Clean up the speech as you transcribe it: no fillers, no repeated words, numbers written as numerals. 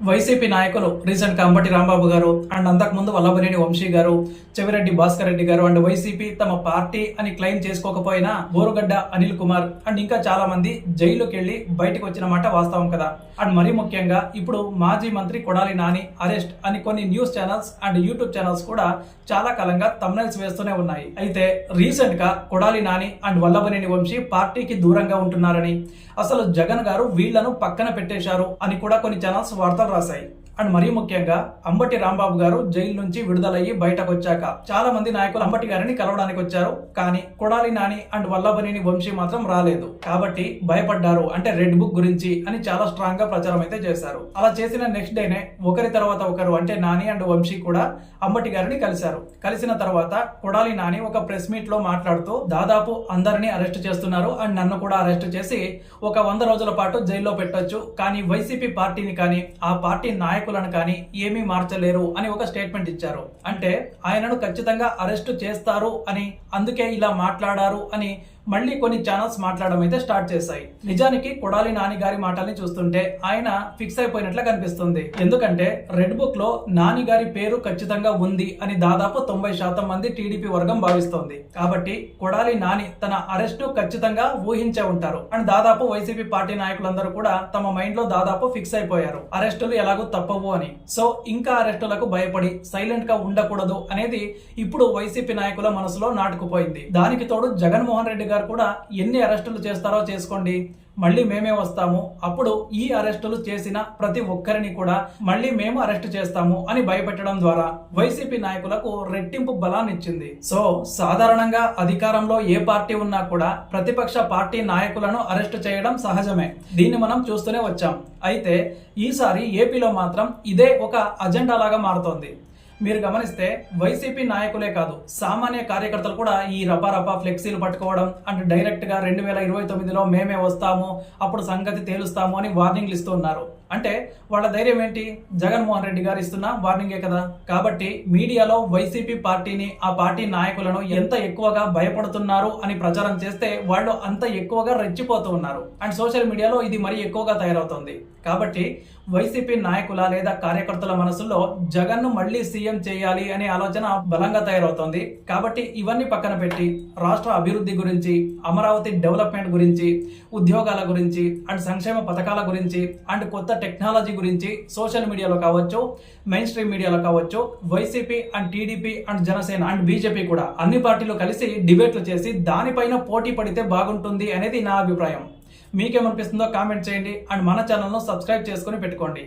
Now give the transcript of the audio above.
YCP నాయకులు recent గా అంబటి రాంబాబు గారు అండ్ అంతకుముందు వల్లభనేని వంశీ గారు, చెవిరెడ్డి భాస్కర్ రెడ్డి గారు అండ్ వైసీపీ తమ పార్టీ అని క్లెయిమ్ చేసుకోకపోయినా బోరుగడ్డ అనిల్ కుమార్ అండ్ ఇంకా చాలా మంది జైలుకి వెళ్లి బయటకు వచ్చిన మాట వాస్తవం కదా. అండ్ మరీ ముఖ్యంగా ఇప్పుడు మాజీ మంత్రి కొడాలి నాని అరెస్ట్ అని కొన్ని news channels and YouTube channels కూడా చాలా కాలంగా థంబ్నెయిల్స్ వేస్తూనే ఉన్నాయి. అయితే రీసెంట్ గా కొడాలి నాని అండ్ వల్లభనేని వంశీ పార్టీకి దూరంగా ఉంటున్నారని, అసలు జగన్ గారు వీళ్లను పక్కన పెట్టేశారు అని కూడా కొన్ని ఛానల్స్ వార్తలు రాశాయి. అండ్ మరీ ముఖ్యంగా అంబటి రాంబాబు గారు జైలు నుంచి విడుదలయ్యి బయటకు వచ్చాక చాలా మంది నాయకులు అంబటి గారిని కలవడానికి వచ్చారు. కానీ కొడాలి నాని అండ్ వల్లభనేని వంశీ మాత్రం రాలేదు. కాబట్టి భయపడ్డారు, అంటే రెడ్ బుక్ గురించి అని చాలా స్ట్రాంగ్ గా ప్రచారం అయితే చేశారు. అలా చేసిన నెక్స్ట్ డేనే ఒకరి తర్వాత ఒకరు అంటే నాని అండ్ వంశీ కూడా అంబటి గారిని కలిశారు. కలిసిన తర్వాత కొడాలి నాని ఒక ప్రెస్ మీట్ లో మాట్లాడుతూ దాదాపు అందరినీ అరెస్ట్ చేస్తున్నారు అండ్ నన్ను కూడా అరెస్ట్ చేసి ఒక 100 రోజుల పాటు జైల్లో పెట్టొచ్చు, కానీ వైసీపీ పార్టీని కానీ ఆ పార్టీ నాయకులను కానీ ఏమీ మార్చలేరు అని ఒక స్టేట్మెంట్ ఇచ్చారు. అంటే ఆయనను ఖచ్చితంగా అరెస్ట్ చేస్తారు అని, అందుకే ఇలా మాట్లాడారు అని మళ్ళీ కొన్ని ఛానల్స్ మాట్లాడడం అయితే స్టార్ట్ చేశాయి. నిజానికి కొడాలి నాని గారి మాటల్ని చూస్తుంటే ఆయన ఫిక్స్ అయిపోయినట్లు కనిపిస్తుంది. ఎందుకంటే రెడ్ బుక్ లో నాని గారి పేరు ఖచ్చితంగా ఉంది అని దాదాపు 90% మంది టీడీపీ వర్గం భావిస్తోంది. కాబట్టి కొడాలి నాని తన అరెస్ట్ ఖచ్చితంగా ఊహించే ఉంటారు. అండ్ దాదాపు వైసీపీ పార్టీ నాయకులందరూ కూడా తమ మైండ్ లో దాదాపు ఫిక్స్ అయిపోయారు, అరెస్టులు ఎలాగో తప్పవు అని. సో ఇంకా అరెస్టులకు భయపడి సైలెంట్ గా ఉండకూడదు అనేది ఇప్పుడు వైసీపీ నాయకుల మనసులో నాటుకుపోయింది. దానికి తోడు జగన్మోహన్ రెడ్డి కూడా ఎన్ని అరెస్టులు చేస్తారో చేసుకోండి, మళ్ళీ మేమే వస్తాము, అప్పుడు ఈ అరెస్టులు చేసిన ప్రతి ఒక్కరిని కూడా మళ్ళీ మేము అరెస్ట్ చేస్తాము అని భయపెట్టడం ద్వారా వైసీపీ నాయకులకు రెట్టింపు బలాన్ని ఇచ్చింది. సో సాధారణంగా అధికారంలో ఏ పార్టీ ఉన్నా కూడా ప్రతిపక్ష పార్టీ నాయకులను అరెస్ట్ చేయడం సహజమే, దీన్ని మనం చూస్తూనే వచ్చాం. అయితే ఈసారి ఏపీలో మాత్రం ఇదే ఒక అజెండా లాగా మారుతోంది. మీరు గమనిస్తే వైసీపీ నాయకులే కాదు, సామాన్య కార్యకర్తలు కూడా ఈ రపా ఫ్లెక్సీలు పట్టుకోవడం అండ్ డైరెక్ట్ గా 2029లో మేమే వస్తాము, అప్పుడు సంగతి తేలుస్తాము అని వార్నింగ్లు ఇస్తూ ఉన్నారు. అంటే వాళ్ళ ధైర్యం ఏంటి? జగన్మోహన్ రెడ్డి గారు ఇస్తున్న వార్నింగే కదా. కాబట్టి మీడియాలో వైసీపీ పార్టీని, ఆ పార్టీ నాయకులను ఎంత ఎక్కువగా భయపడుతున్నారు అని ప్రచారం చేస్తే వాళ్ళు అంత ఎక్కువగా రెచ్చిపోతూ ఉన్నారు. అండ్ సోషల్ మీడియాలో ఇది మరీ ఎక్కువగా తయారవుతుంది. కాబట్టి వైసీపీ నాయకుల లేదా కార్యకర్తల మనసుల్లో జగన్ ను మళ్లీ సీఎం చేయాలి అనే ఆలోచన బలంగా తయారవుతోంది. కాబట్టి ఇవన్నీ పక్కన పెట్టి రాష్ట్ర అభివృద్ధి గురించి, అమరావతి డెవలప్మెంట్ గురించి, ఉద్యోగాల గురించి అండ్ సంక్షేమ పథకాల గురించి అండ్ కొత్త టెక్నాలజీ గురించి సోషల్ మీడియాలో కావచ్చు, మెయిన్ స్ట్రీమ్ మీడియాలో కావచ్చు, YCP and TDP and Janasena and BJP కూడా అన్ని పార్టీలు కలిసి డిబేట్లు చేసి దానిపైన పోటీ పడితే బాగుంటుంది అనేది నా అభిప్రాయం. మీకేమనిపిస్తుందో కామెంట్ చేయండి అండ్ మన ఛానల్ను సబ్స్క్రైబ్ చేసుకుని పెట్టుకోండి.